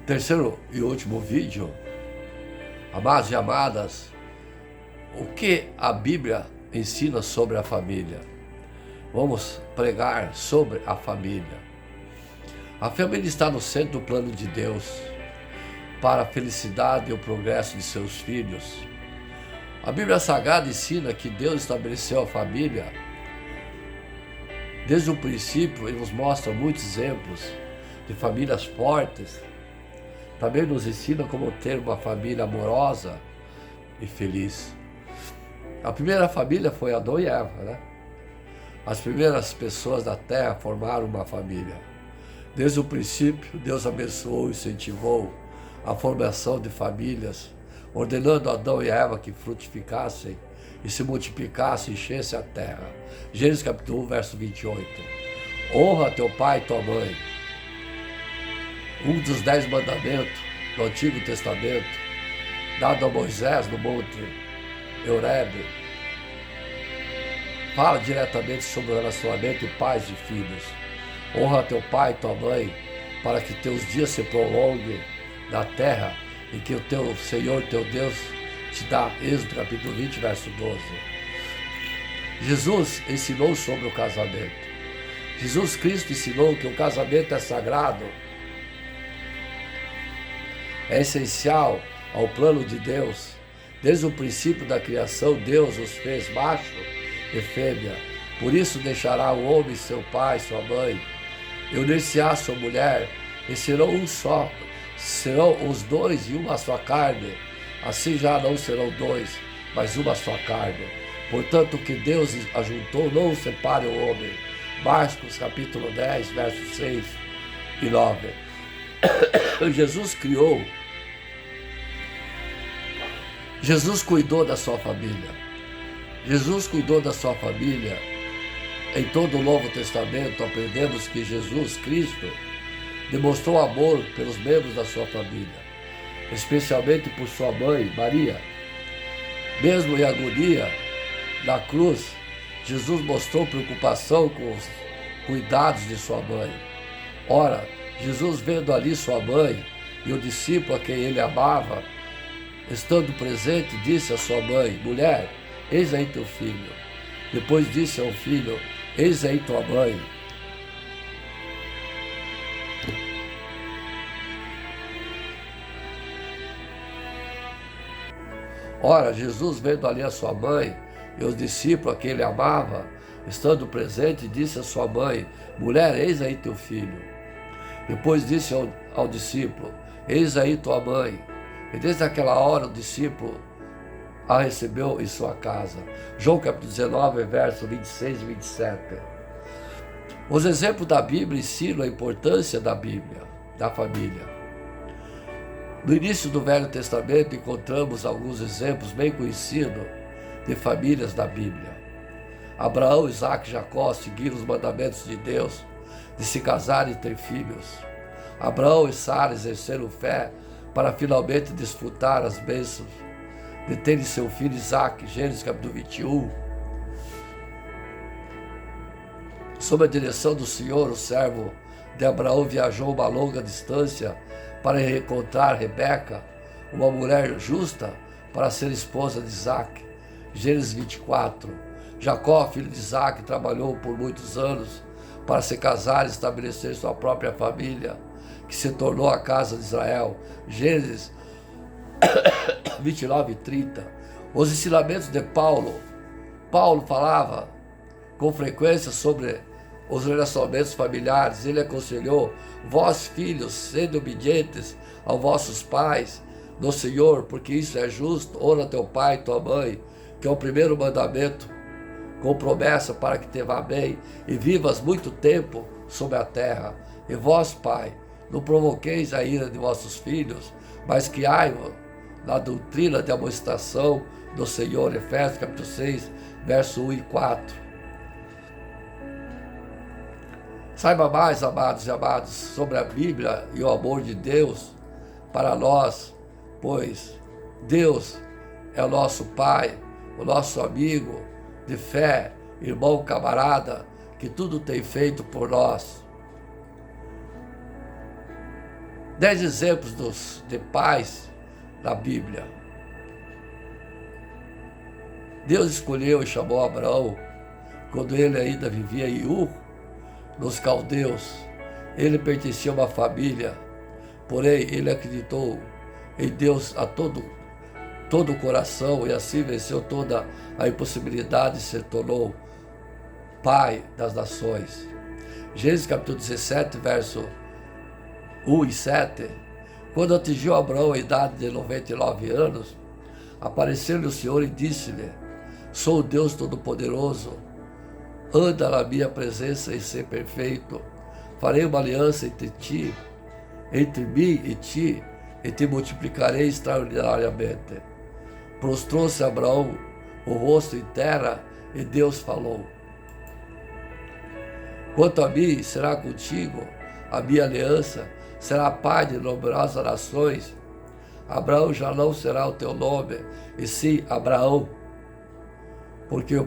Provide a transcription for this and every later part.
Terceiro e último vídeo, amados e amadas, o que a Bíblia ensina sobre a família? Vamos pregar sobre a família. A família está no centro do plano de Deus para a felicidade e o progresso de seus filhos. A Bíblia Sagrada ensina que Deus estabeleceu a família desde o princípio e nos mostra muitos exemplos de famílias fortes. Também nos ensina como ter uma família amorosa e feliz. A primeira família foi Adão e Eva, né? As primeiras pessoas da terra formaram uma família. Desde o princípio, Deus abençoou e incentivou a formação de famílias, ordenando a Adão e Eva que frutificassem e se multiplicassem e enchessem a terra. Gênesis capítulo 1, verso 28. Honra teu pai e tua mãe. Um dos 10 mandamentos do Antigo Testamento, dado a Moisés no monte Horebe, fala diretamente sobre o relacionamento de pais e filhos. Honra teu pai e tua mãe, para que teus dias se prolonguem na terra e que o teu Senhor, teu Deus, te dá. Êxodo capítulo 20, verso 12. Jesus ensinou sobre o casamento. Jesus Cristo ensinou que o casamento é sagrado, é essencial ao plano de Deus. Desde o princípio da criação, Deus os fez macho e fêmea. Por isso deixará o homem seu pai, sua mãe, e unir-se-á sua mulher, e serão um só. Serão os dois e uma só carne. Assim já não serão dois, mas uma só carne. Portanto, o que Deus ajuntou, não separe o homem. Marcos capítulo 10, versos 6 e 9. Jesus cuidou da sua família. Jesus cuidou da sua família. Em todo o Novo Testamento aprendemos que Jesus Cristo demonstrou amor pelos membros da sua família, especialmente por sua mãe, Maria. Mesmo em agonia, na cruz, Jesus mostrou preocupação com os cuidados de sua mãe. Ora, Jesus, vendo ali sua mãe e o discípulo a quem ele amava, estando presente, disse à sua mãe: mulher, eis aí teu filho. Depois disse ao filho: eis aí tua mãe. Ora, Jesus, vendo ali a sua mãe e os discípulos a quem ele amava, estando presente, disse à sua mãe: mulher, eis aí teu filho. Depois disse ao discípulo: eis aí tua mãe. E desde aquela hora o discípulo a recebeu em sua casa. João capítulo 19, versos 26 e 27. Os exemplos da Bíblia ensinam a importância da Bíblia, da família. No início do Velho Testamento encontramos alguns exemplos bem conhecidos de famílias da Bíblia. Abraão, Isaque e Jacó seguiram os mandamentos de Deus de se casar e ter filhos. Abraão e Sara exerceram fé para finalmente desfrutar as bênçãos de terem seu filho Isaque. Gênesis capítulo 21. Sob a direção do Senhor, o servo de Abraão viajou uma longa distância para encontrar Rebeca, uma mulher justa, para ser esposa de Isaque. Gênesis 24. Jacó, filho de Isaque, trabalhou por muitos anos para se casar e estabelecer sua própria família, que se tornou a casa de Israel. Gênesis 29 e 30. Os ensinamentos de Paulo falava com frequência sobre os relacionamentos familiares. Ele aconselhou: vós, filhos, sede obedientes aos vossos pais no Senhor, porque isso é justo. Honra teu pai e tua mãe, que é o primeiro mandamento, com promessa para que te vá bem e vivas muito tempo sobre a terra. E vós, pai, não provoqueis a ira de vossos filhos, mas criai-vos na doutrina de amonestação do Senhor. Efésios capítulo 6, verso 1 e 4. Saiba mais, amados e amadas, sobre a Bíblia e o amor de Deus para nós, pois Deus é o nosso Pai, o nosso amigo de fé, irmão, camarada, que tudo tem feito por nós. 10 exemplos de pais da Bíblia. Deus escolheu e chamou Abraão quando ele ainda vivia em Ur, nos caldeus. Ele pertencia a uma família, porém ele acreditou em Deus a todo o coração e assim venceu toda a impossibilidade e se tornou pai das nações. Gênesis capítulo 17, verso 1 e 7. Quando atingiu Abraão a idade de 99 anos, apareceu-lhe o Senhor e disse-lhe: sou o Deus Todo-Poderoso, anda na minha presença e ser perfeito. Farei uma aliança entre mim e te multiplicarei extraordinariamente. Prostrou-se Abraão o rosto em terra e Deus falou: quanto a mim, será contigo a minha aliança, será pai de numerosas nações. Abraão já não será o teu nome, e sim Abraão, porque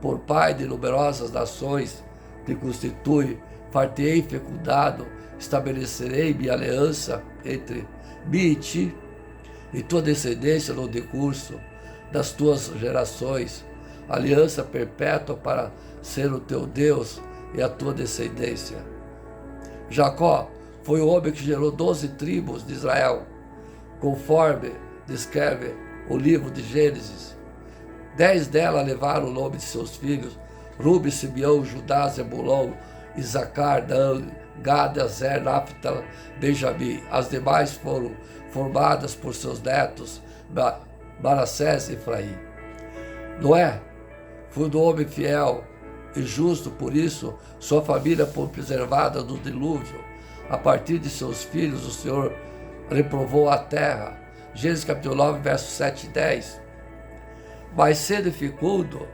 por pai de numerosas nações te constitui, far-te-ei fecundado, estabelecerei minha aliança entre mim e ti, e tua descendência no decurso das tuas gerações, aliança perpétua para ser o teu Deus e a tua descendência. Jacó foi o homem que gerou 12 tribos de Israel, conforme descreve o livro de Gênesis. 10 delas levaram o nome de seus filhos: Rubem, Simeão, Judá, Zebulão, Isacar, Dan, Gad, Azer, Naphtali, Benjamim. As demais foram formadas por seus netos, Manassés e Efraim. Noé foi um homem fiel e justo, por isso sua família foi preservada do dilúvio. A partir de seus filhos, o Senhor reprovou a terra. Gênesis capítulo 9, versos 7 e 10. Mas sede fecundo,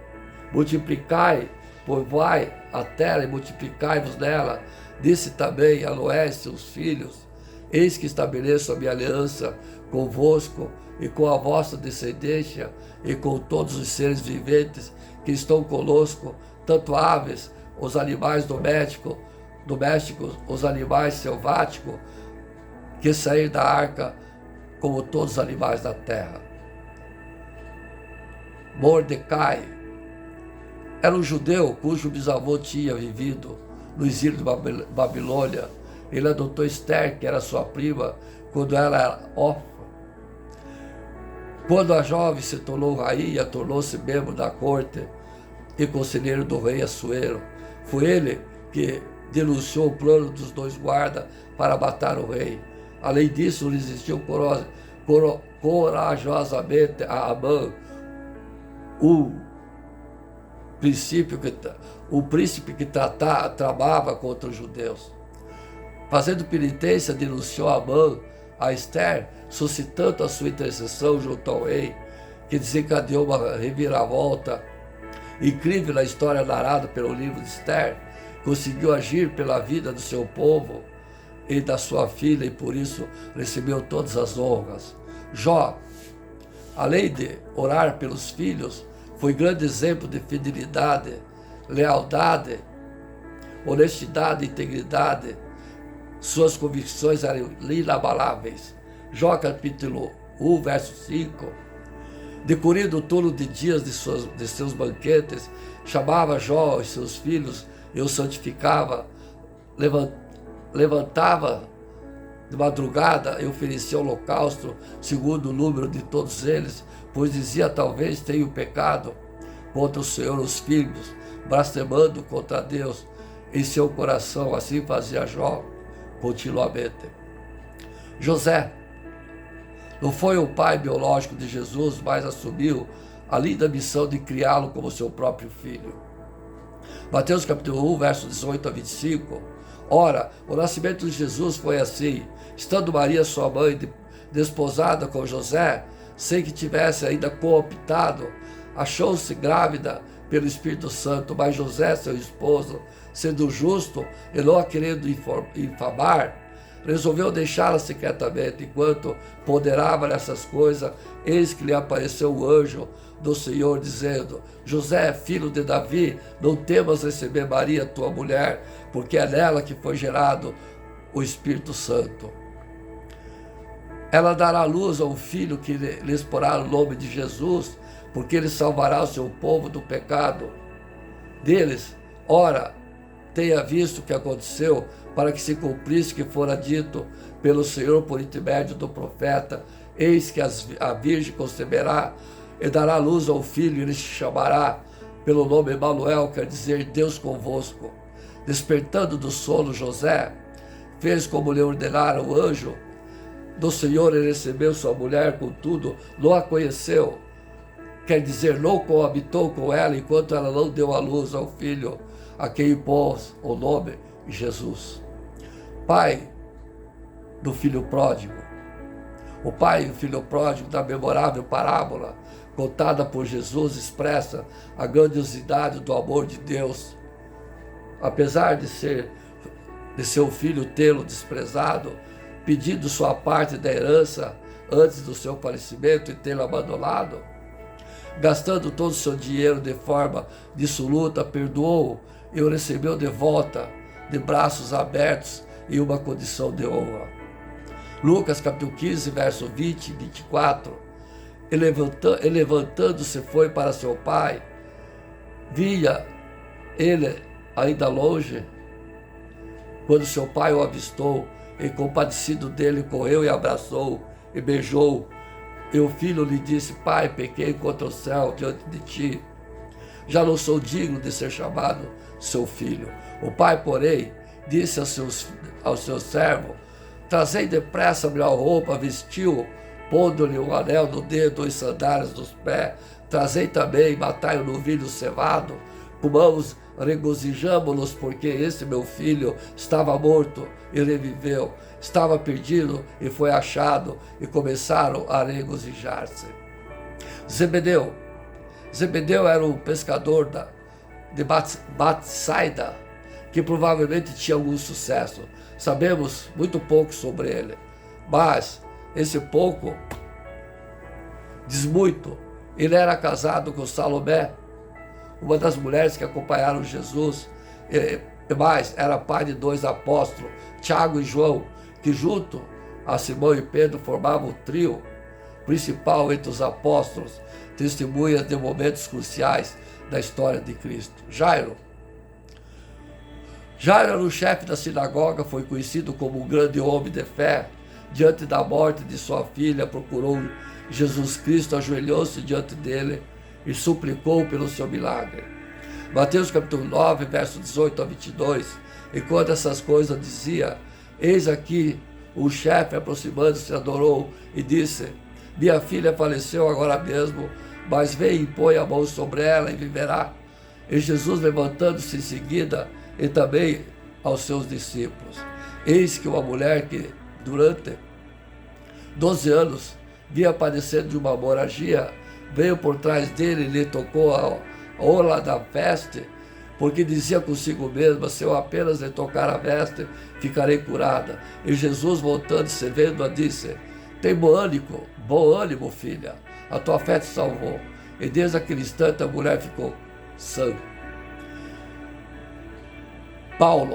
multiplicai, povoai a terra e multiplicai-vos nela. Disse também a Noé e seus filhos: eis que estabeleço a minha aliança convosco e com a vossa descendência e com todos os seres viventes que estão conosco, tanto aves, os animais domésticos, os animais selváticos que saíram da arca, como todos os animais da terra. Mordecai era um judeu cujo bisavô tinha vivido no exílio de Babilônia. Ele adotou Esther, que era sua prima, quando ela era órfã. Quando a jovem se tornou rainha, tornou-se membro da corte e conselheiro do rei Assuero. Foi ele que denunciou o plano dos 2 guardas para matar o rei. Além disso, resistiu corajosamente a Amã, o príncipe que tramava contra os judeus. Fazendo penitência, denunciou Amã a Esther, suscitando a sua intercessão junto ao rei, que desencadeou uma reviravolta incrível na história narrada pelo livro de Esther. Conseguiu agir pela vida do seu povo e da sua filha, e por isso recebeu todas as honras. Jó, além de orar pelos filhos, foi grande exemplo de fidelidade, lealdade, honestidade e integridade. Suas convicções eram inabaláveis. Jó capítulo 1, verso 5. Decorrido o turno de dias de seus banquetes, chamava Jó e seus filhos e os santificava. Levantava de madrugada e oferecia holocausto segundo o número de todos eles, pois dizia: talvez tenham pecado contra o Senhor os filhos, blasfemando contra Deus em seu coração. Assim fazia Jó continuamente. José não foi o pai biológico de Jesus, mas assumiu a linda missão de criá-lo como seu próprio filho. Mateus capítulo 1, versos 18 a 25. Ora, o nascimento de Jesus foi assim: estando Maria, sua mãe, desposada com José, sem que tivesse ainda cooptado, achou-se grávida pelo Espírito Santo. Mas José, seu esposo, sendo justo e não a querendo infamar, resolveu deixá-la secretamente. Enquanto ponderava nessas coisas, eis que lhe apareceu o anjo do Senhor, dizendo: José, filho de Davi, não temas receber Maria, tua mulher, porque é nela que foi gerado o Espírito Santo. Ela dará luz a um filho que lhes porá o nome de Jesus, porque ele salvará o seu povo do pecado deles. Ora, tenha visto o que aconteceu, para que se cumprisse o que fora dito pelo Senhor por intermédio do profeta. Eis que a virgem conceberá e dará luz ao filho, e ele se chamará pelo nome Emanuel, quer dizer Deus convosco. Despertando do sono, José fez como lhe ordenara o anjo do Senhor, e recebeu sua mulher, contudo não a conheceu, quer dizer, não coabitou com ela, enquanto ela não deu à luz ao filho, a quem pôs o nome Jesus. Pai do filho pródigo. O pai e o filho pródigo, da memorável parábola contada por Jesus, expressa a grandiosidade do amor de Deus. Apesar de seu filho tê-lo desprezado, pedindo sua parte da herança antes do seu falecimento e tê-lo abandonado, gastando todo o seu dinheiro de forma dissoluta, perdoou e o recebeu de volta, de braços abertos e uma condição de honra. Lucas capítulo 15, verso 20 e 24. E levantando-se foi para seu pai, via ele ainda longe, quando seu pai o avistou, e compadecido dele, correu e abraçou e beijou. E o filho lhe disse: Pai, pequei contra o céu diante de ti, já não sou digno de ser chamado seu filho. O pai, porém, disse ao seu servo: Trazei depressa a melhor roupa, vestiu, pondo-lhe um anel no dedo e sandálias nos pés. Trazei também, matai o novilho cevado, comamos, regozijamo-nos, porque esse meu filho estava morto e reviveu, estava perdido e foi achado, e começaram a regozijar-se. Zebedeu era um pescador de Batsaida, que provavelmente tinha algum sucesso. Sabemos muito pouco sobre ele, mas esse pouco diz muito. Ele era casado com Salomé, uma das mulheres que acompanharam Jesus, e mais, era pai de 2 apóstolos, Tiago e João, que junto a Simão e Pedro formavam o trio principal entre os apóstolos, testemunhas de momentos cruciais da história de Cristo. Jairo era o chefe da sinagoga, foi conhecido como um grande homem de fé. Diante da morte de sua filha, procurou Jesus Cristo, ajoelhou-se diante dele e suplicou pelo seu milagre. Mateus capítulo 9, verso 18 a 22. Enquanto essas coisas dizia, eis aqui o chefe, aproximando-se, adorou e disse: Minha filha faleceu agora mesmo, mas vem e põe a mão sobre ela e viverá. E Jesus, levantando-se em seguida, e também aos seus discípulos. Eis que uma mulher que durante 12 anos vinha padecendo de uma hemorragia, veio por trás dele e lhe tocou a orla da veste, porque dizia consigo mesma: se eu apenas lhe tocar a veste, ficarei curada. E Jesus, voltando-se, vendo-a, disse: tem bom ânimo, filha, a tua fé te salvou. E desde aquele instante a mulher ficou sã.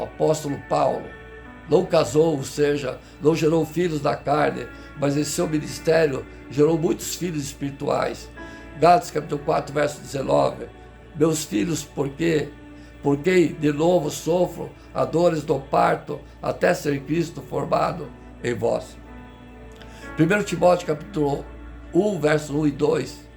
Apóstolo Paulo, não casou, ou seja, não gerou filhos da carne, mas em seu ministério gerou muitos filhos espirituais. Gálatas capítulo 4, verso 19. Meus filhos, por quem de novo sofro as dores do parto, até ser Cristo formado em vós. 1 Timóteo capítulo 1, verso 1 e 2.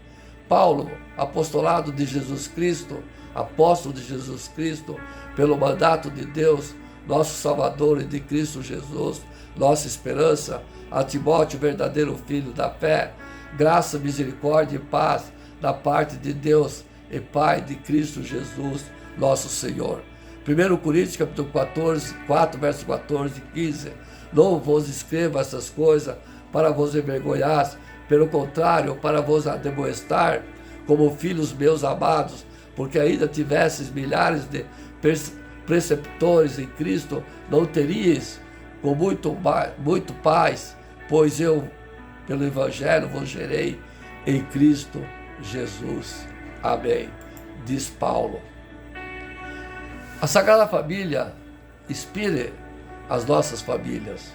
Paulo, apostolado de Jesus Cristo, apóstolo de Jesus Cristo, pelo mandato de Deus, nosso Salvador, e de Cristo Jesus, nossa esperança, a Timóteo, verdadeiro filho da fé, graça, misericórdia e paz da parte de Deus e Pai de Cristo Jesus, nosso Senhor. 1 Coríntios capítulo 4, verso 14 e 15. Não vos escrevo essas coisas para vos envergonhar, pelo contrário, para vos admoestar, como filhos meus amados, porque ainda tivesses milhares de preceptores em Cristo, não teríeis com muito paz, pois eu, pelo Evangelho, vos gerei em Cristo Jesus. Amém. Diz Paulo. A Sagrada Família inspira as nossas famílias.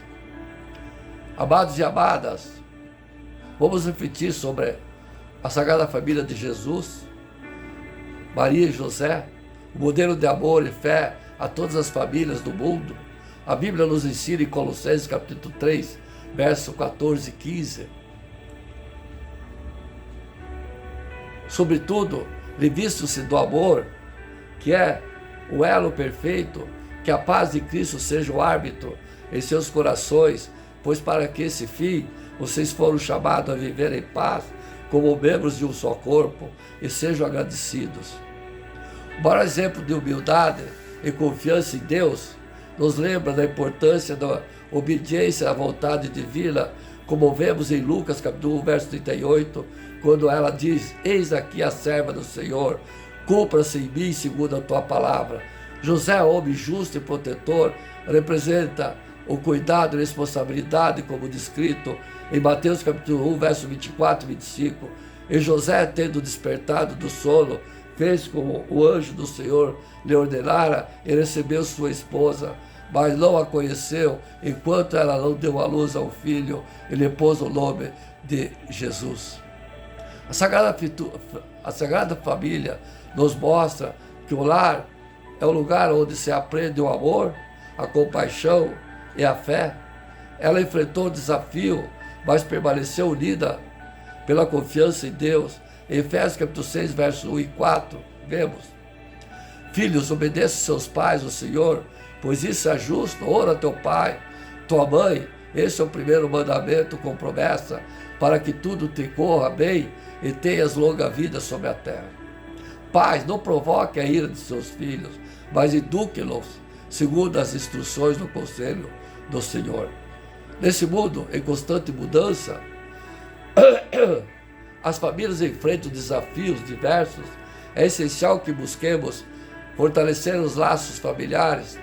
Amados e amadas, vamos refletir sobre a Sagrada Família de Jesus, Maria e José, o modelo de amor e fé a todas as famílias do mundo. A Bíblia nos ensina em Colossenses capítulo 3, verso 14 e 15. Sobretudo, revista-se do amor, que é o elo perfeito, que a paz de Cristo seja o árbitro em seus corações, pois para que esse fim vocês foram chamados a viver em paz, como membros de um só corpo, e sejam agradecidos. O maior exemplo de humildade e confiança em Deus nos lembra da importância da obediência à vontade divina, como vemos em Lucas capítulo 1, verso 38, quando ela diz: eis aqui a serva do Senhor, cumpra-se em mim segundo a tua palavra. José, homem justo e protetor, representa o cuidado e responsabilidade, como descrito em Mateus capítulo 1, verso 24 e 25. E José, tendo despertado do sono, fez como o anjo do Senhor lhe ordenara e recebeu sua esposa, mas não a conheceu enquanto ela não deu à luz ao filho e lhe pôs o nome de Jesus. A Sagrada Família nos mostra que o lar é o lugar onde se aprende o amor, a compaixão e a fé. Ela enfrentou o desafio, mas permaneceu unida pela confiança em Deus. Em Efésios capítulo 6, verso 1 e 4, vemos: filhos, obedeça seus pais, o Senhor, pois isso é justo. Honra teu pai, tua mãe. Esse é o primeiro mandamento com promessa, para que tudo te corra bem e tenhas longa vida sobre a terra. Pais, não provoque a ira de seus filhos, mas eduque-los segundo as instruções do conselho do Senhor. Nesse mundo em constante mudança, as famílias enfrentam desafios diversos. É essencial que busquemos fortalecer os laços familiares,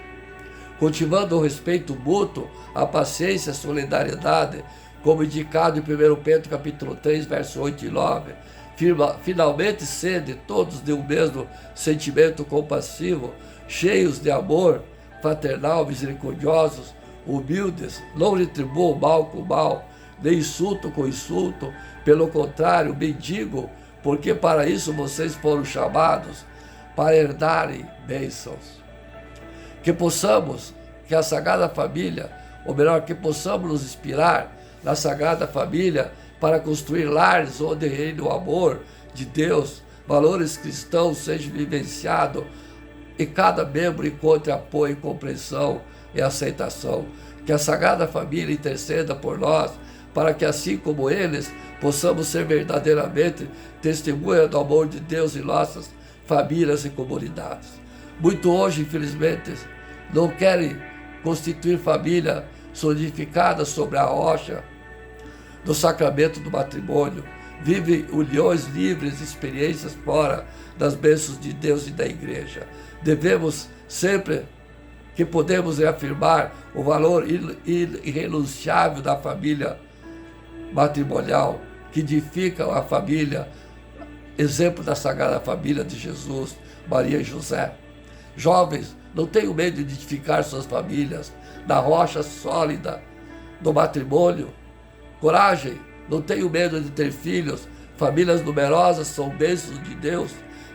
cultivando o respeito mútuo, a paciência e a solidariedade, como indicado em 1 Pedro capítulo 3, verso 8 e 9. Finalmente, sede todos de um mesmo sentimento compassivo, cheios de amor fraternal, misericordiosos, humildes, não retribuam mal com mal, nem insulto com insulto, pelo contrário, bendigam, porque para isso vocês foram chamados, para herdarem bênçãos. Que a Sagrada Família, ou melhor, que possamos nos inspirar na Sagrada Família para construir lares onde reine o amor de Deus, valores cristãos sejam vivenciados e cada membro encontre apoio, compreensão e aceitação. Que a Sagrada Família interceda por nós, para que assim como eles, possamos ser verdadeiramente testemunha do amor de Deus em nossas famílias e comunidades. Muito hoje, infelizmente, não querem constituir família solidificada sobre a rocha do sacramento do matrimônio. Vivem uniões livres, experiências fora das bênçãos de Deus e da Igreja. Devemos sempre que podemos reafirmar o valor irrenunciável da família matrimonial, que edifica a família, exemplo da Sagrada Família de Jesus, Maria e José. Jovens, não tenham medo de edificar suas famílias na rocha sólida do matrimônio. Coragem, não tenham medo de ter filhos. Famílias numerosas são bênçãos de Deus.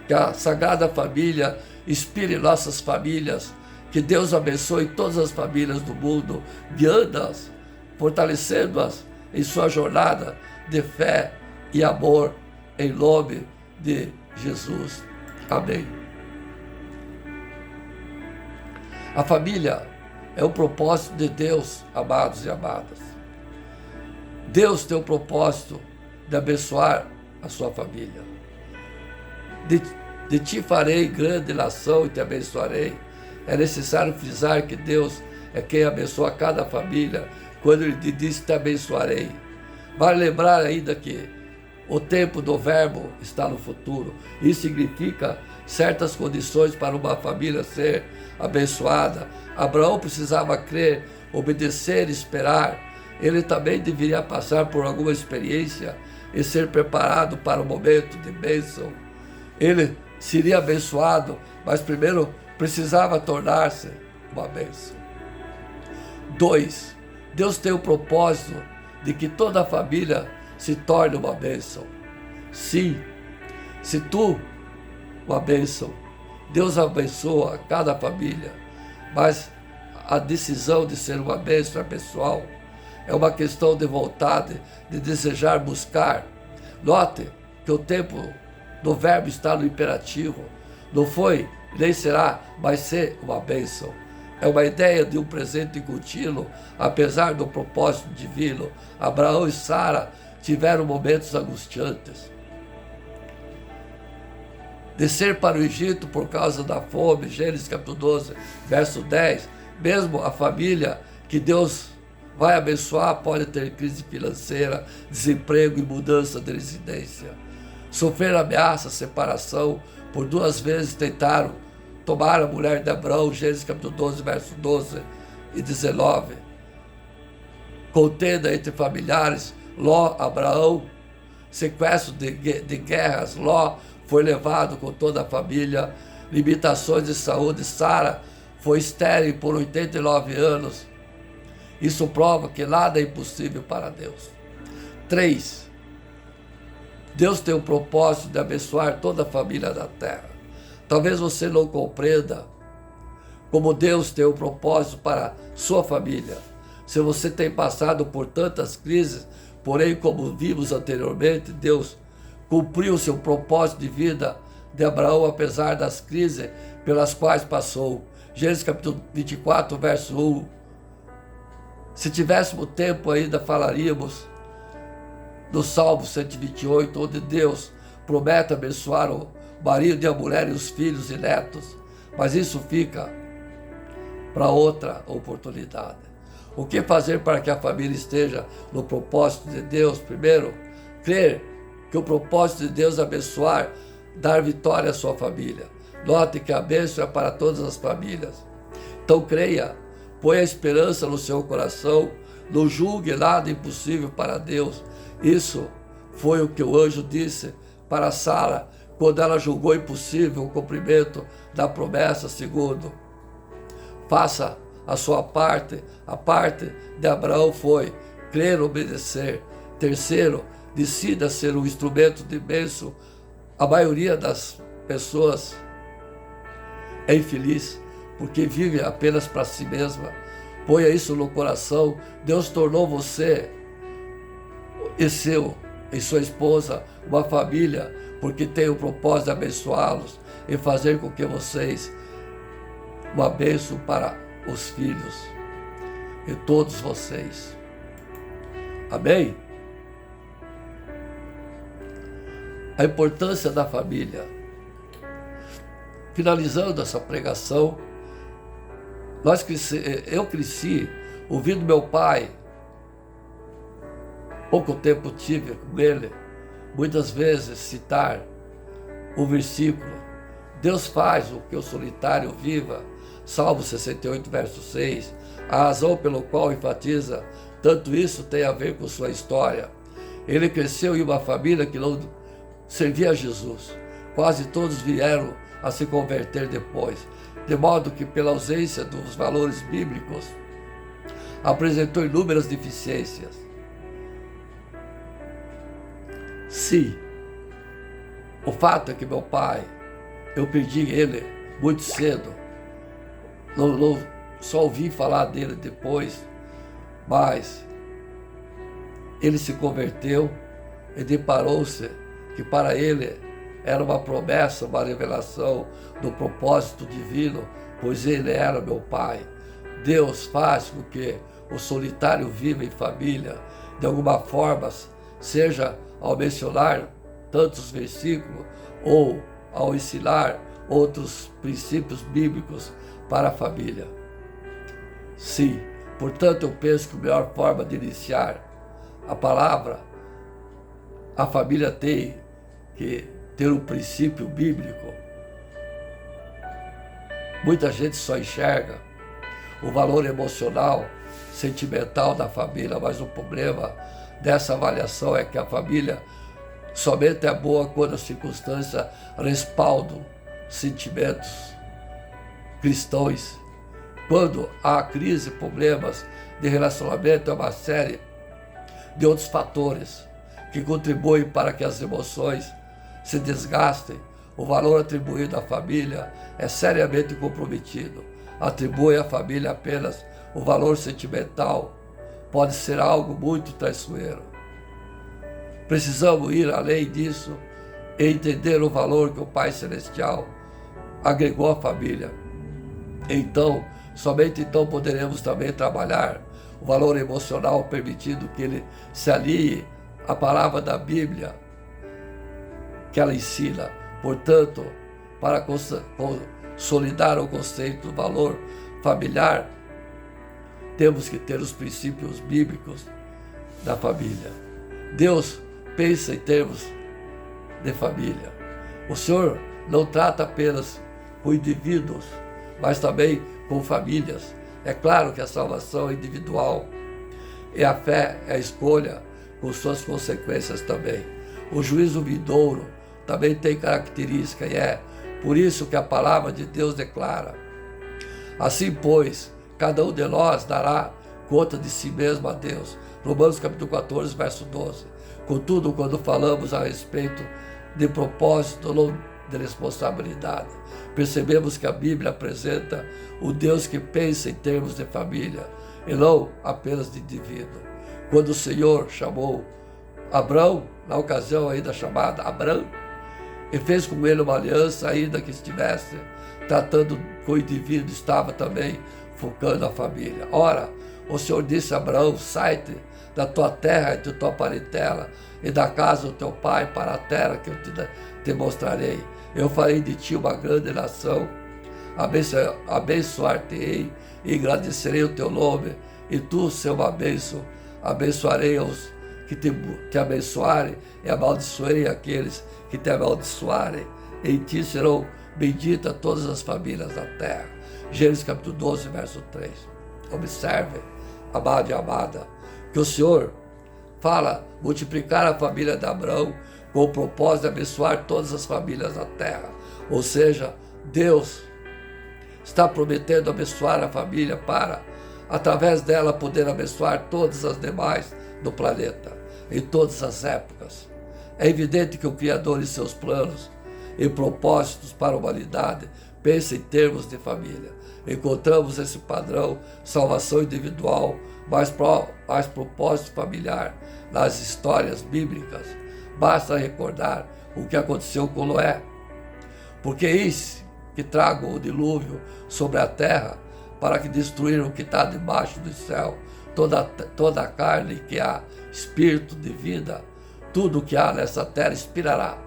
Que a Sagrada Família inspire nossas famílias. Que Deus abençoe todas as famílias do mundo, guiando-as, fortalecendo-as em sua jornada de fé e amor, em nome de Jesus. Amém. A família é o propósito de Deus, amados e amadas. Deus tem o propósito de abençoar a sua família. De ti farei grande nação e te abençoarei. É necessário frisar que Deus é quem abençoa cada família, quando Ele diz: te abençoarei. Vale lembrar ainda que o tempo do verbo está no futuro. Isso significa certas condições para uma família ser abençoada. Abraão precisava crer, obedecer e esperar. Ele também deveria passar por alguma experiência e ser preparado para o momento de bênção. Ele seria abençoado, mas primeiro precisava tornar-se uma bênção. 2. Deus tem o propósito de que toda a família se torne uma bênção. Sim, se tu, uma bênção, Deus abençoa cada família, mas a decisão de ser uma bênção é pessoal. É uma questão de vontade, de desejar buscar. Note que o tempo do verbo está no imperativo. Não foi, nem será, mas ser uma bênção. É uma ideia de um presente contínuo, apesar do propósito divino. Abraão e Sara tiveram momentos angustiantes. Descer para o Egito por causa da fome, Gênesis capítulo 12, verso 10. Mesmo a família que Deus vai abençoar pode ter crise financeira, desemprego e mudança de residência. Sofrer ameaça, separação. Por 2 vezes tentaram tomar a mulher de Abraão, Gênesis capítulo 12, verso 12 e 19. Contenda entre familiares, Ló, Abraão, sequestro de guerras, Ló foi levado com toda a família, limitações de saúde, Sara foi estéril por 89 anos. Isso prova que nada é impossível para Deus. 3. Deus tem o propósito de abençoar toda a família da terra. Talvez você não compreenda como Deus tem o propósito para sua família. Se você tem passado por tantas crises, porém, como vimos anteriormente, Deus cumpriu seu propósito de vida de Abraão, apesar das crises pelas quais passou. Gênesis capítulo 24, verso 1. Se tivéssemos tempo ainda falaríamos do Salmo 128, onde Deus promete abençoar o marido e a mulher e os filhos e netos, mas isso fica para outra oportunidade. O que fazer para que a família esteja no propósito de Deus? Primeiro, crer que o propósito de Deus é abençoar, dar vitória à sua família. Note que a bênção é para todas as famílias. Então creia, ponha a esperança no seu coração, não julgue nada impossível para Deus. Isso foi o que o anjo disse para Sara, quando ela julgou impossível o cumprimento da promessa. Segundo, faça a sua parte. A parte de Abraão foi crer e obedecer. Terceiro, decida ser um instrumento de bênção. A maioria das pessoas é infeliz porque vive apenas para si mesma. Ponha isso no coração. Deus tornou você e sua esposa uma família porque tem o propósito de abençoá-los e fazer com que vocês uma bênção para os filhos e todos vocês. Amém? A importância da família. Finalizando essa pregação, eu cresci ouvindo meu pai. Pouco tempo tive com ele, muitas vezes citar o versículo: Deus faz o que o solitário viva, Salmo 68, verso 6. A razão pelo qual enfatiza tanto isso tem a ver com sua história. Ele cresceu em uma família que não servia a Jesus. Quase todos vieram a se converter depois, de modo que, pela ausência dos valores bíblicos, apresentou inúmeras deficiências. Sim, o fato é que meu pai, eu perdi ele muito cedo, não só ouvi falar dele depois, mas ele se converteu e deparou-se que para ele era uma promessa, uma revelação do propósito divino, pois ele era meu pai. Deus faz com que o solitário viva em família, de alguma forma, seja ao mencionar tantos versículos ou ao ensinar outros princípios bíblicos para a família. Sim, portanto eu penso que a melhor forma de iniciar a palavra, a família tem que ter um princípio bíblico. Muita gente só enxerga o valor emocional, sentimental da família, mas o problema dessa avaliação é que a família somente é boa quando as circunstâncias respaldam sentimentos cristãos. Quando há crise, problemas, de relacionamento é uma série de outros fatores que contribuem para que as emoções se desgastem. O valor atribuído à família é seriamente comprometido. Atribui à família apenas o valor sentimental. Pode ser algo muito traiçoeiro. Precisamos ir além disso e entender o valor que o Pai Celestial agregou à família. Então, somente então poderemos também trabalhar o valor emocional, permitindo que ele se alie à palavra da Bíblia que ela ensina. Portanto, para consolidar o conceito do valor familiar, temos que ter os princípios bíblicos da família. Deus pensa em termos de família. O Senhor não trata apenas com indivíduos, mas também com famílias. É claro que a salvação é individual e a fé é a escolha, com suas consequências também. O juízo vindouro também tem característica e é por isso que a palavra de Deus declara: assim, pois, cada um de nós dará conta de si mesmo a Deus. Romanos capítulo 14, verso 12. Contudo, quando falamos a respeito de propósito, não de responsabilidade, percebemos que a Bíblia apresenta o Deus que pensa em termos de família e não apenas de indivíduo. Quando o Senhor chamou Abrão, na ocasião ainda chamada Abrão, e fez com ele uma aliança, ainda que estivesse tratando com o indivíduo, estava também focando a família. Ora, o Senhor disse a Abraão: sai-te da tua terra e da tua parentela e da casa do teu pai para a terra que eu te mostrarei. Eu farei de ti uma grande nação, abençoar-te-ei e engrandecerei o teu nome, e tu, ser uma bênção, abençoarei os que te abençoarem e amaldiçoarei aqueles que te amaldiçoarem. Em ti serão benditas todas as famílias da terra. Gênesis capítulo 12, verso 3. Observe, amado e amada, que o Senhor fala multiplicar a família de Abraão com o propósito de abençoar todas as famílias da terra. Ou seja, Deus está prometendo abençoar a família para, através dela, poder abençoar todas as demais do planeta, em todas as épocas. É evidente que o Criador e seus planos e propósitos para a humanidade pensa em termos de família. Encontramos esse padrão, salvação individual, mais propósito familiar nas histórias bíblicas. Basta recordar o que aconteceu com Noé. Porque eis que trago o dilúvio sobre a terra para que destruir o que está debaixo do céu, toda a carne que há espírito de vida, tudo que há nessa terra expirará.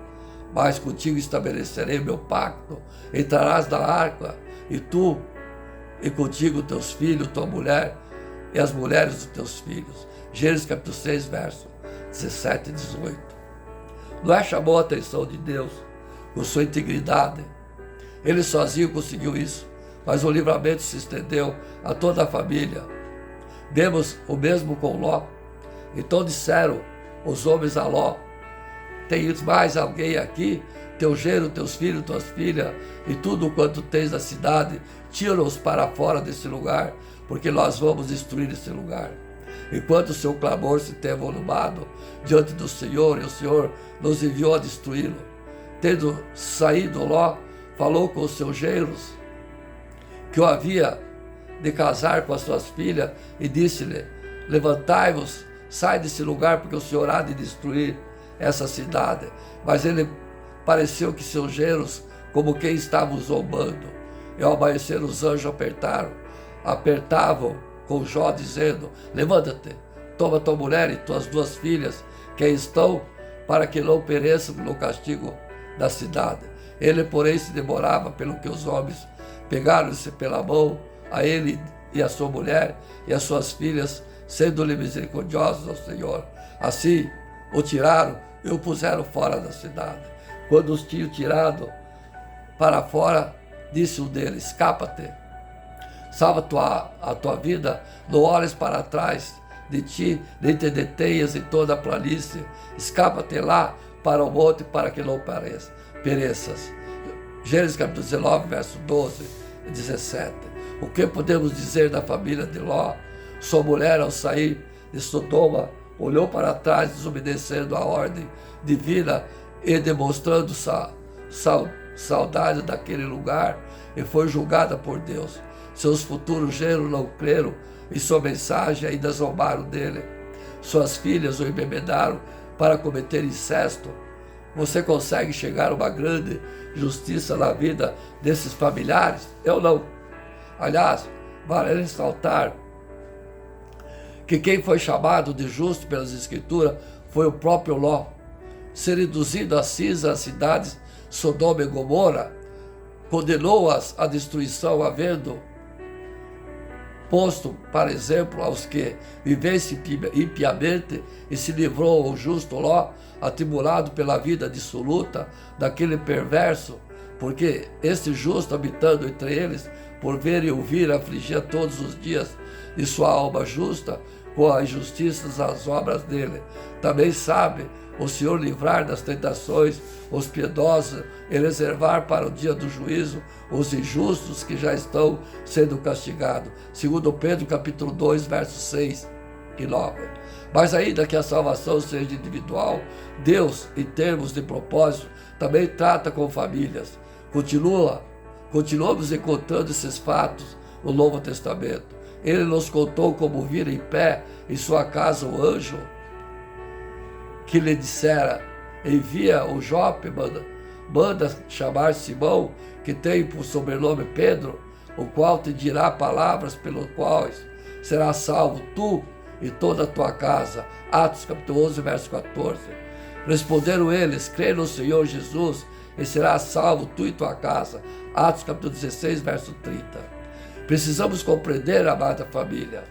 Mas contigo estabelecerei meu pacto, entrarás na arca, e tu, e contigo teus filhos, tua mulher, e as mulheres dos teus filhos. Gênesis capítulo 6, verso 17 e 18. Noé chamou a atenção de Deus com sua integridade. Ele sozinho conseguiu isso, mas o livramento se estendeu a toda a família. Vemos o mesmo com Ló. Então disseram os homens a Ló: tens mais alguém aqui? Teu genro, teus filhos, tuas filhas e tudo quanto tens da cidade, tira-os para fora desse lugar, porque nós vamos destruir esse lugar. Enquanto o seu clamor se tem volumado diante do Senhor, e o Senhor nos enviou a destruí-lo. Tendo saído Ló, falou com os seus genros, que o havia de casar com as suas filhas, e disse-lhe: levantai-vos, sai desse lugar, porque o Senhor há de destruir essa cidade. Mas ele pareceu que seus genros, como quem estavam zombando. E ao amanhecer os anjos apertavam com Jó, dizendo: levanta-te, toma tua mulher e tuas duas filhas, que aí estão, para que não pereçam no castigo da cidade. Ele, porém, se demorava, pelo que os homens pegaram-se pela mão a ele e a sua mulher e as suas filhas, sendo-lhe misericordiosos ao Senhor. Assim o tiraram e o puseram fora da cidade. Quando os tinham tirado para fora, disse um deles: escapa-te, salva a tua vida, não olhes para trás de ti, nem te detenhas em toda a planície, escapa-te lá para o monte, para que não pereças. Gênesis capítulo 19, verso 12 e 17. O que podemos dizer da família de Ló? Sua mulher, ao sair de Sodoma, olhou para trás, desobedecendo a ordem divina e demonstrando saudade daquele lugar, e foi julgada por Deus. Seus futuros genros não creram em sua mensagem e ainda zombaram dele. Suas filhas o embebedaram para cometer incesto. Você consegue chegar a uma grande justiça na vida desses familiares? Eu não. Aliás, vale ressaltar que quem foi chamado de justo pelas Escrituras foi o próprio Ló. Ser reduzido a cinza as cidades Sodoma e Gomorra, condenou-as à destruição, havendo posto, para exemplo, aos que vivessem impiamente, e se livrou o justo Ló, atribulado pela vida dissoluta daquele perverso, porque este justo, habitando entre eles, por ver e ouvir, afligia todos os dias de sua alma justa, com as injustiças das obras dele. Também sabe o Senhor livrar das tentações os piedosos e reservar para o dia do juízo os injustos que já estão sendo castigados. Segundo Pedro, capítulo 2, versos 6 e 9. Mas ainda que a salvação seja individual, Deus, em termos de propósito, também trata com famílias. Continuamos encontrando esses fatos no Novo Testamento. Ele nos contou como vira em pé em sua casa o anjo que lhe dissera: envia o Jope, manda chamar Simão, que tem por sobrenome Pedro, o qual te dirá palavras pelas quais serás salvo tu e toda a tua casa. Atos capítulo 11, verso 14. Responderam eles: crê no Senhor Jesus e serás salvo tu e tua casa. Atos capítulo 16, verso 30. Precisamos compreender, amada família,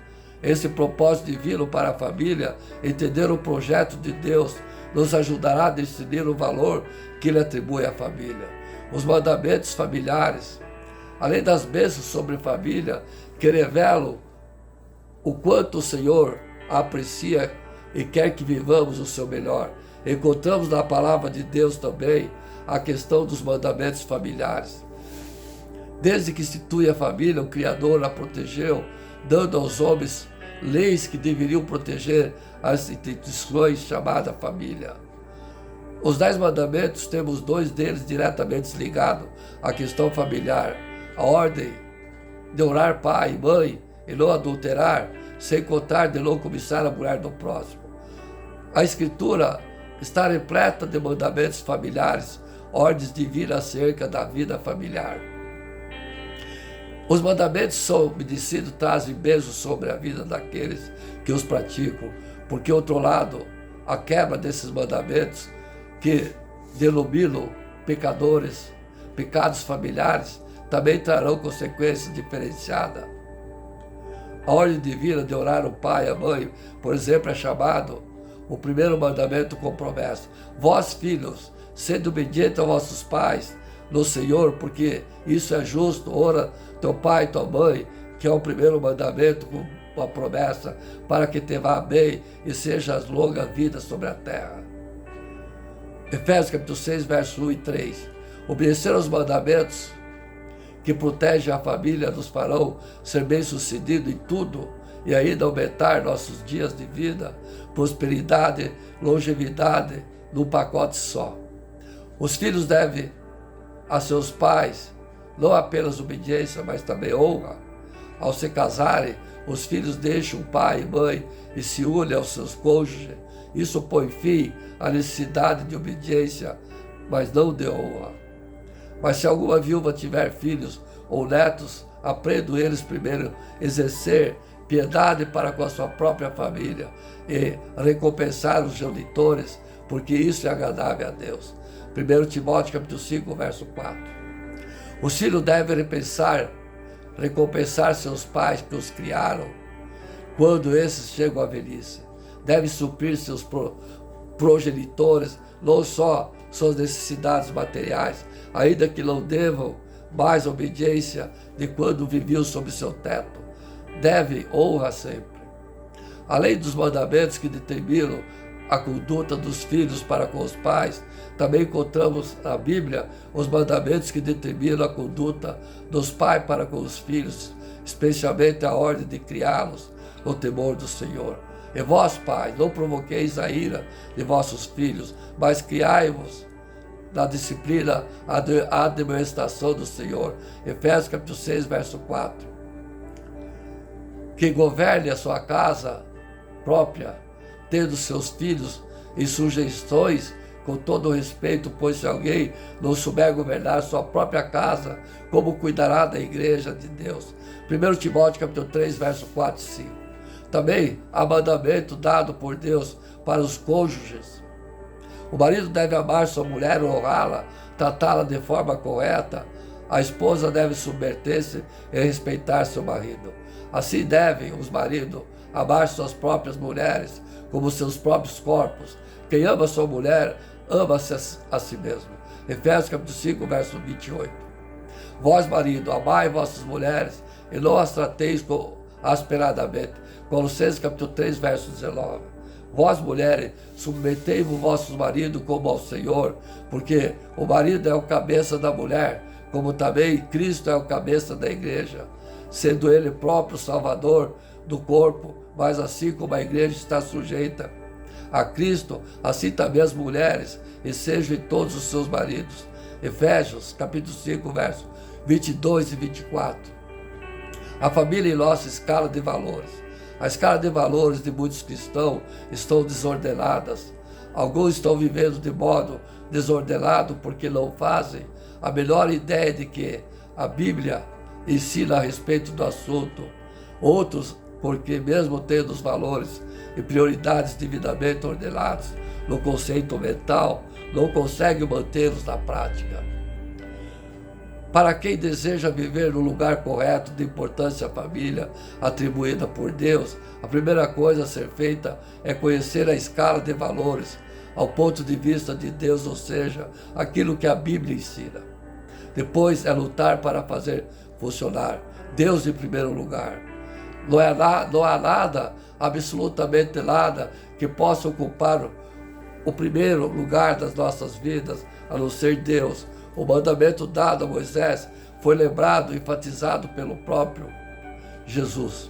esse propósito divino para a família. Entender o projeto de Deus nos ajudará a decidir o valor que Ele atribui à família. Os mandamentos familiares, além das bênçãos sobre a família, que revelam o quanto o Senhor a aprecia e quer que vivamos o seu melhor, encontramos na palavra de Deus também a questão dos mandamentos familiares. Desde que institui a família, o Criador a protegeu, dando aos homens leis que deveriam proteger as instituições chamadas família. Os 10 mandamentos, temos 2 deles diretamente ligados à questão familiar. A ordem de honrar pai e mãe e não adulterar, sem contar de não cobiçar a mulher do próximo. A Escritura está repleta de mandamentos familiares, ordens divinas acerca da vida familiar. Os mandamentos são obedecidos, trazem bênçãos sobre a vida daqueles que os praticam, porque, outro lado, a quebra desses mandamentos, que denominam pecados familiares, também trarão consequências diferenciadas. A ordem divina de honrar o pai e a mãe, por exemplo, é chamado o primeiro mandamento com promessa: vós, filhos, sede obedientes aos vossos pais no Senhor, porque isso é justo. Honra teu pai e tua mãe, que é o primeiro mandamento com a promessa, para que te vá bem e sejas longa vida sobre a terra. Efésios capítulo 6, verso 1 e 3. Obedecer aos mandamentos que protegem a família nos farão ser bem-sucedido em tudo e ainda aumentar nossos dias de vida, prosperidade, longevidade num pacote só. Os filhos devem a seus pais não apenas obediência, mas também honra. Ao se casarem, os filhos deixam pai e mãe e se unem aos seus cônjuges. Isso põe fim à necessidade de obediência, mas não de honra. Mas se alguma viúva tiver filhos ou netos, aprendam eles primeiro a exercer piedade para com a sua própria família e recompensar os genitores, porque isso é agradável a Deus. 1 Timóteo capítulo 5, verso 4. Os filhos devem recompensar seus pais que os criaram quando esses chegam à velhice. Devem suprir seus progenitores, não só suas necessidades materiais, ainda que não devam mais obediência de quando viviam sob seu teto. Devem honra sempre. Além dos mandamentos que determinam a conduta dos filhos para com os pais, também encontramos na Bíblia os mandamentos que determinam a conduta dos pais para com os filhos, especialmente a ordem de criá-los, no temor do Senhor. E vós, pais, não provoqueis a ira de vossos filhos, mas criai-vos na disciplina, a admoestação do Senhor. Efésios capítulo 6, verso 4. Que governe a sua casa própria, tendo seus filhos em sujeições com todo o respeito, pois se alguém não souber governar sua própria casa, como cuidará da igreja de Deus? 1 Timóteo capítulo 3, verso 4 e 5. Também há mandamento dado por Deus para os cônjuges. O marido deve amar sua mulher, honrá-la, tratá-la de forma correta. A esposa deve submeter-se e respeitar seu marido. Assim devem os maridos amar suas próprias mulheres como seus próprios corpos. Quem ama sua mulher, ama-se a si mesmo. Efésios capítulo 5, verso 28. Vós, marido, amai vossas mulheres e não as trateis asperadamente. Colossenses capítulo 3, verso 19. Vós, mulheres, submetei-vos vossos maridos como ao Senhor, porque o marido é o cabeça da mulher, como também Cristo é o cabeça da igreja, sendo ele próprio Salvador do corpo, mas assim como a igreja está sujeita a Cristo, assim também as mulheres, e sejam em todos os seus maridos. Efésios capítulo 5, versos 22 e 24. A família em nossa escala de valores. A escala de valores de muitos cristãos estão desordenadas. Alguns estão vivendo de modo desordenado porque não fazem a melhor ideia de que a Bíblia ensina a respeito do assunto. Outros, porque mesmo tendo os valores e prioridades devidamente ordenados no conceito mental, não conseguem mantê-los na prática. Para quem deseja viver no lugar correto de importância à família atribuída por Deus, a primeira coisa a ser feita é conhecer a escala de valores ao ponto de vista de Deus, ou seja, aquilo que a Bíblia ensina. Depois é lutar para fazer funcionar Deus em primeiro lugar. Não há nada, absolutamente nada, que possa ocupar o primeiro lugar das nossas vidas, a não ser Deus. O mandamento dado a Moisés foi lembrado e enfatizado pelo próprio Jesus.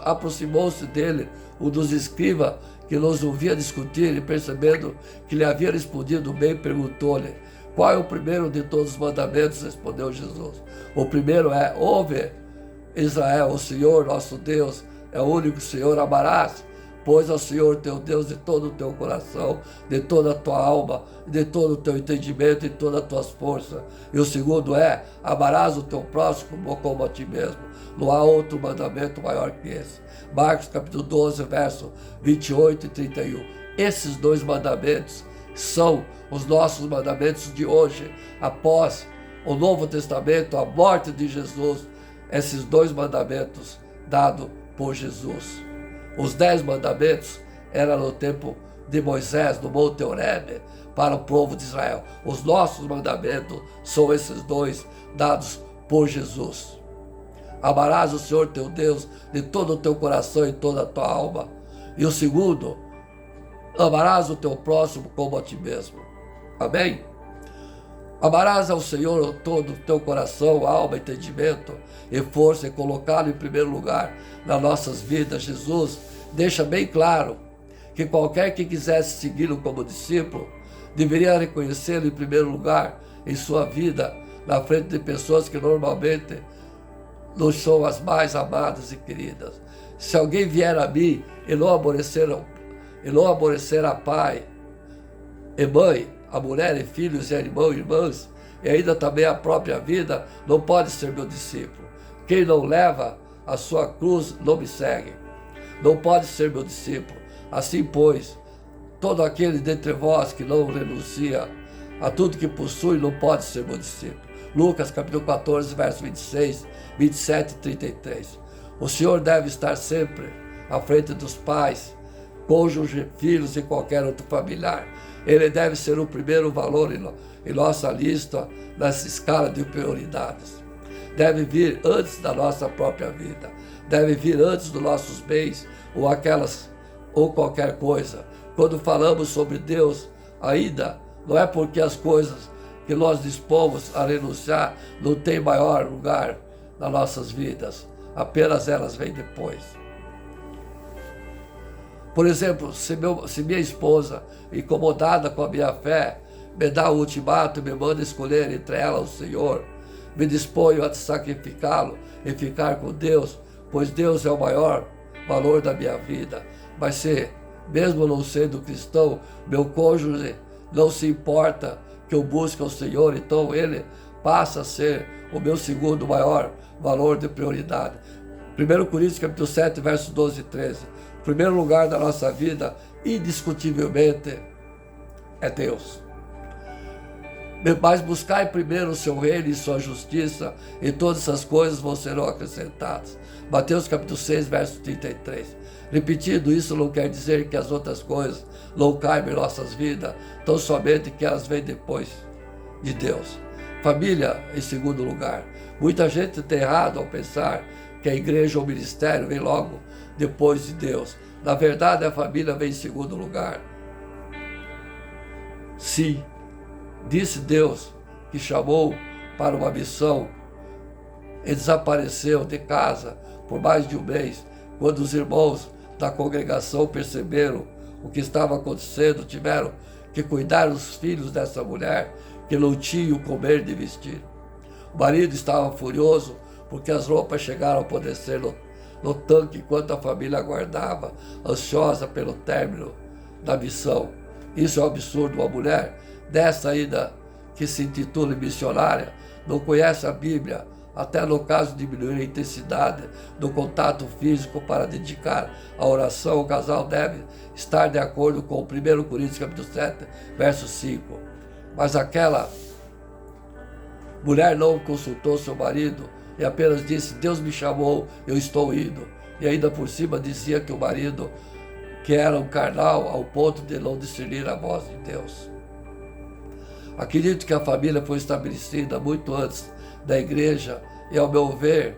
Aproximou-se dele um dos escribas que nos ouvia discutir, e percebendo que lhe havia respondido bem, perguntou-lhe: qual é o primeiro de todos os mandamentos? Respondeu Jesus: o primeiro é: ouve, Israel, o Senhor nosso Deus é o único Senhor. Amarás, pois, ao Senhor teu Deus de todo o teu coração, de toda a tua alma, de todo o teu entendimento e todas as tuas forças. E o segundo é: amarás o teu próximo como a ti mesmo. Não há outro mandamento maior que esse. Marcos capítulo 12, verso 28 e 31. Esses dois mandamentos são os nossos mandamentos de hoje, após o Novo Testamento, a morte de Jesus. Esses dois mandamentos dados por Jesus. Os 10 mandamentos eram no tempo de Moisés, no Monte Horebe, para o povo de Israel. Os nossos mandamentos são esses dois dados por Jesus. Amarás o Senhor teu Deus de todo o teu coração e toda a tua alma. E o segundo, amarás o teu próximo como a ti mesmo. Amém? Amarás ao Senhor todo o teu coração, alma, entendimento e força, e colocá-lo em primeiro lugar nas nossas vidas. Jesus deixa bem claro que qualquer que quisesse segui-lo como discípulo deveria reconhecê-lo em primeiro lugar em sua vida, na frente de pessoas que normalmente não são as mais amadas e queridas. Se alguém vier a mim e não aborrecer a pai e mãe, a mulher e filhos e irmão e irmãs, e ainda também a própria vida, não pode ser meu discípulo. Quem não leva a sua cruz não me segue. Não pode ser meu discípulo. Assim, pois, todo aquele dentre vós que não renuncia a tudo que possui não pode ser meu discípulo. Lucas capítulo 14, verso 26, 27 e 33. O Senhor deve estar sempre à frente dos pais, cônjuge, filhos e qualquer outro familiar. Ele deve ser o primeiro valor em nossa lista, nessa escala de prioridades. Deve vir antes da nossa própria vida. Deve vir antes dos nossos bens ou qualquer coisa. Quando falamos sobre Deus, ainda não é porque as coisas que nós dispomos a renunciar não têm maior lugar nas nossas vidas. apenas elas vêm depois. Por exemplo, se minha esposa, incomodada com a minha fé, me dá o ultimato e me manda escolher entre ela o Senhor, me disponho a sacrificá-lo e ficar com Deus, pois Deus é o maior valor da minha vida. Mas se, mesmo não sendo cristão, meu cônjuge não se importa que eu busque o Senhor, então ele passa a ser o meu segundo maior valor de prioridade. 1 Coríntios capítulo 7, versos 12 e 13. O primeiro lugar da nossa vida, indiscutivelmente, é Deus. Mas buscai primeiro o seu reino e sua justiça, e todas essas coisas vão serão acrescentadas. Mateus capítulo 6, verso 33. Repetindo, isso não quer dizer que as outras coisas não caibam em nossas vidas, tão somente que elas vêm depois de Deus. Família em segundo lugar. Muita gente tem errado ao pensar que a igreja ou o ministério vem logo depois de Deus. Na verdade, a família vem em segundo lugar. Sim, disse Deus que chamou para uma missão e desapareceu de casa por mais de um mês. Quando os irmãos da congregação perceberam o que estava acontecendo, tiveram que cuidar dos filhos dessa mulher que não tinham comer nem vestir. O marido estava furioso porque as roupas chegaram a apodrecer no tanque enquanto a família aguardava, ansiosa pelo término da missão. Isso é um absurdo. Uma mulher dessa ainda que se intitula missionária não conhece a Bíblia, até no caso de diminuir a intensidade do contato físico para dedicar a oração. O casal deve estar de acordo com o 1 Coríntios capítulo 7, verso 5. Mas aquela mulher não consultou seu marido e apenas disse: Deus me chamou, eu estou indo. E ainda por cima dizia que o marido, que era um carnal, ao ponto de não discernir a voz de Deus. Acredito que a família foi estabelecida muito antes da igreja e, ao meu ver,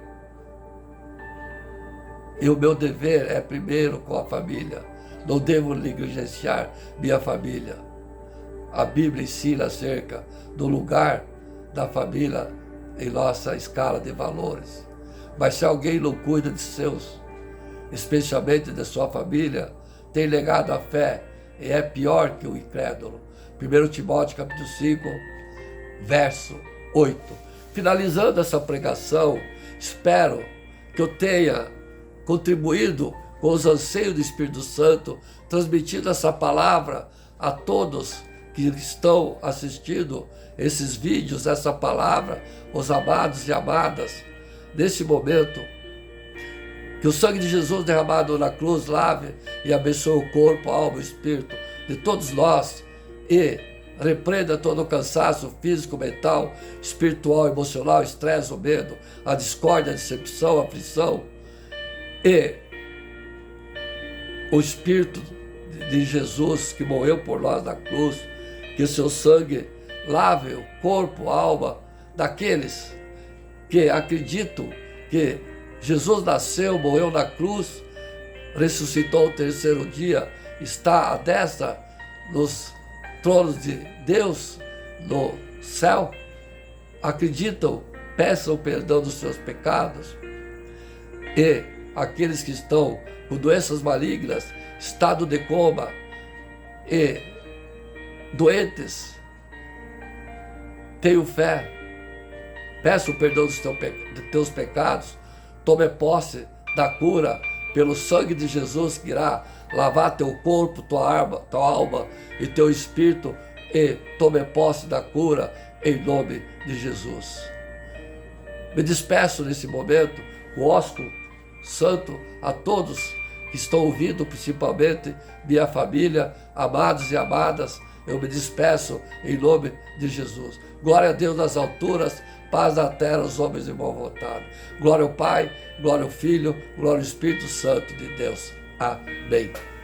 e o meu dever é primeiro com a família. Não devo negligenciar minha família. A Bíblia ensina acerca do lugar da família em nossa escala de valores. Mas se alguém não cuida de seus, especialmente de sua família, tem negado a fé e é pior que o incrédulo. 1 Timóteo capítulo 5, verso 8. Finalizando essa pregação, espero que eu tenha contribuído com os anseios do Espírito Santo, transmitindo essa palavra a todos que estão assistindo esses vídeos, essa palavra, os amados e amadas, nesse momento, que o sangue de Jesus derramado na cruz lave e abençoe o corpo, a alma e o espírito de todos nós e repreenda todo o cansaço físico, mental, espiritual, emocional, estresse, o medo, a discórdia, a decepção, a aflição e o Espírito de Jesus que morreu por nós na cruz, que o seu sangue lave o corpo, a alma daqueles que acreditam que Jesus nasceu, morreu na cruz, ressuscitou ao terceiro dia, está à destra nos tronos de Deus no céu, acreditam, peçam perdão dos seus pecados, e aqueles que estão com doenças malignas, estado de coma e doentes, tenham fé, peça o perdão dos teus pecados, tome posse da cura pelo sangue de Jesus que irá lavar teu corpo, tua alma e teu espírito, e tome posse da cura em nome de Jesus. Me despeço nesse momento, gosto santo a todos que estão ouvindo, principalmente minha família, amados e amadas. Eu me despeço em nome de Jesus. Glória a Deus nas alturas, paz na terra aos homens de boa vontade. Glória ao Pai, glória ao Filho, glória ao Espírito Santo de Deus. Amém.